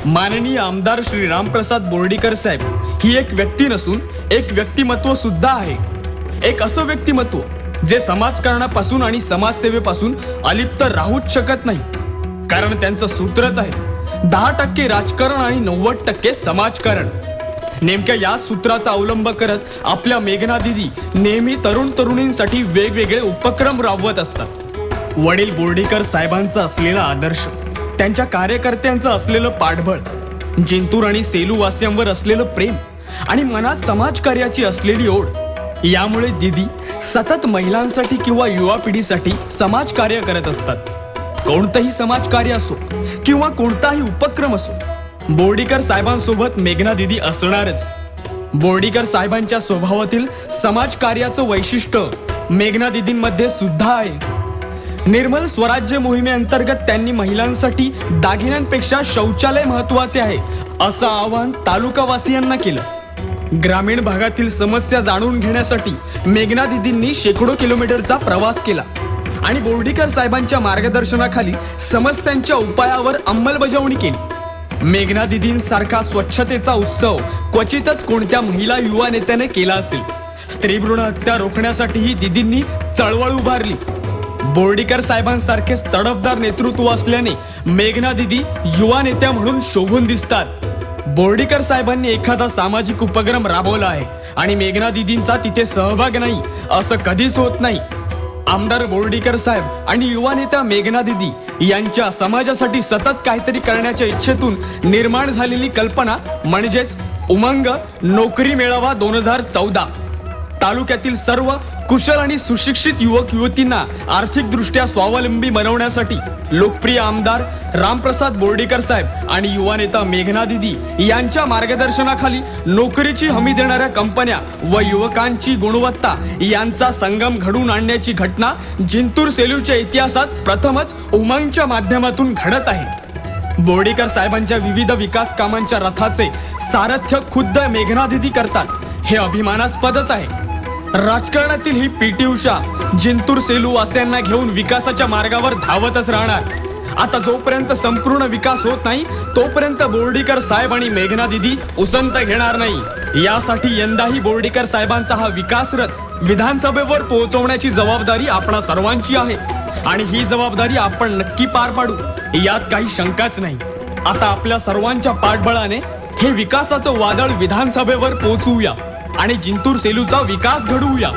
माननीय आमदार श्री रामप्रसाद बोर्डीकर साहेब ही एक व्यक्ती नसून एक व्यक्तिमत्व सुद्धा आहे. एक असं व्यक्तिमत्व जे समाजकारणापासून आणि समाजसेवेपासून अलिप्त राहूच शकत नाही. कारण त्यांचं सूत्रच आहे 10% राजकारण आणि 90% समाजकारण. नेमक्या या सूत्राचा अवलंब करत आपल्या मेघना दिदी नेहमी तरुण तरुणींसाठी वेगवेगळे उपक्रम राबवत असतात. वडील बोर्डीकर साहेबांचा असलेला आदर्श, त्यांच्या कार्यकर्त्यांचं असलेलं पाठबळ, जिंतूर आणि सेलू वासियांवर असलेलं प्रेम आणि मनात समाजकार्याची असलेली ओढ, यामुळे दिदी सतत महिलांसाठी किंवा युवा पिढीसाठी समाजकार्य करत असतात. कोणतंही समाजकार्य असो किंवा कोणताही उपक्रम असो, बोर्डीकर साहेबांसोबत मेघना दिदी असणारच. बोर्डीकर साहेबांच्या स्वभावातील समाजकार्याचं वैशिष्ट्य मेघना दिदींमध्ये सुद्धा आहे. निर्मल स्वराज्य मोहिमेअंतर्गत त्यांनी महिलांसाठी दागिन्यांपेक्षा शौचालय महत्वाचे आहे असं आवाहन तालुकावासियांना केलं. ग्रामीण भागातील समस्या जाणून घेण्यासाठी मेघना दिदींनी शेकडो किलोमीटरचा प्रवास केला आणि बोर्डीकर साहेबांच्या मार्गदर्शनाखाली समस्यांच्या उपायावर अंमलबजावणी केली. मेघना दिदींसारखा स्वच्छतेचा उत्सव क्वचितच कोणत्या महिला युवा नेत्याने केला असेल. स्त्री भ्रूण हत्या रोखण्यासाठीही दिदींनी चळवळ उभारली. बोर्डीकर साहेबांसारखेच तडफदार नेतृत्व असल्याने मेघना दिदी युवा नेत्या म्हणून शोभून दिसतात. बोर्डीकर साहेबांनी एखादा सामाजिक उपक्रम राबवला आहे आणि मेघना दिदींचा तिथे सहभाग नाही असं कधीच होत नाही. आमदार बोर्डीकर साहेब आणि युवा नेता मेघना दिदी यांच्या समाजासाठी सतत काहीतरी करण्याच्या इच्छेतून निर्माण झालेली कल्पना म्हणजेच उमंग नोकरी मेळावा 2014. तालुक्यातील सर्व कुशल आणि सुशिक्षित युवक युवतींना आर्थिकदृष्ट्या स्वावलंबी बनवण्यासाठी लोकप्रिय आमदार रामप्रसाद बोर्डीकर साहेब आणि युवा नेता मेघना दिदी यांच्या मार्गदर्शनाखाली नोकरीची हमी देणाऱ्या कंपन्या व युवकांची गुणवत्ता यांचा संगम घडवून आणण्याची घटना जिंतूर सेलूच्या इतिहासात प्रथमच उमंगच्या माध्यमातून घडत आहे. बोर्डीकर साहेबांच्या विविध विकास कामांच्या रथाचे सारथ्य खुद्द मेघना दिदी करतात हे अभिमानास्पदच आहे. राजकारणातील ही पीटी उषा जिंतूर सेलू वासियांना घेऊन विकासाच्या मार्गावर धावतच राहणार. आता जोपर्यंत संपूर्ण विकास होत नाही तोपर्यंत बोर्डीकर साहेब आणि मेघना दिदी उसंत घेणार नाही. यासाठी यंदाही बोर्डीकर साहेबांचा हा विकास रथ विधानसभेवर पोहोचवण्याची जबाबदारी आपणा सर्वांची आहे आणि ही जबाबदारी आपण नक्की पार पाडू यात काही शंकाच नाही. आता आपल्या सर्वांच्या पाठबळाने हे विकासाचं वादळ विधानसभेवर पोहोचवूया आणि जिंतूर सेलूचा विकास घडवूया.